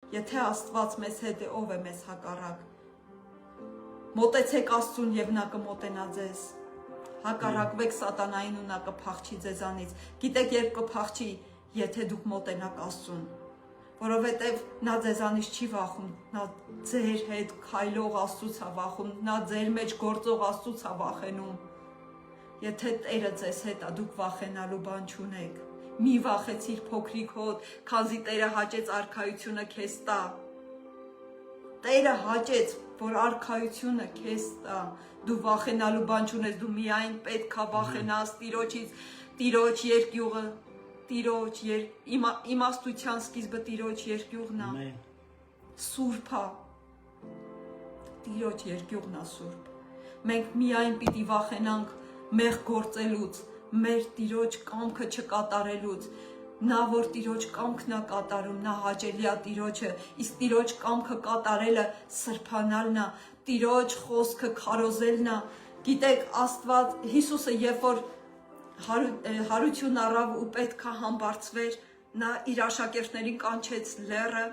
Եթե Աստված մեզ հետ է, ով է մեզ հակառակ։ Մոտեցեք Աստծուն եւ նա կմոտենա ձեզ։ Հակառակվեք սատանային ու նա կփախչի ձեզանից։ Գիտեք, երբ կփախչի, եթե դուք մոտենաք Աստծուն, որովհետև նա ձեզանից չի վախում, նա ձեր հետ քայլող Աստծուց է վախում, նա ձեր մեջ գործող Աստծուց է վախենում։ Եթե Տերը ձեզ հետ է, դուք վախենալու բան չունեք։ Մի վախեցիր փոքրիկ հոտ, քանզի Տերը հաճեց արքայությունը քեզ տա։ Տերը հաճեց, որ արքայությունը քեզ տա, դու վախենալու բան չունես, դու միայն պետք է վախենաս Տիրոջից, Տիրոջ երկյուղը, Տիրոջ իմաստության սկիզբը Տիրոջ երկյուղն է, Սուրբ է, Տիրոջ երկյուղն է Սուրբ։ Մենք միայն պիտի վախենանք մեղ գործելուց, մեր Տիրոջ կամքը չկատարելուց, նա որ Տիրոջ կամքն է կատարում, նա հաճելի է Տիրոջը, իսկ Տիրոջ կամքը կատարելը սրբանալն է, Տիրոջ խոսքը քարոզելն է։ Գիտեք, Աստված Հիսուսը երբ որ հարություն առավ ու պետք է համբարձվեր, նա իր աշակերտներին կանչեց լեռը,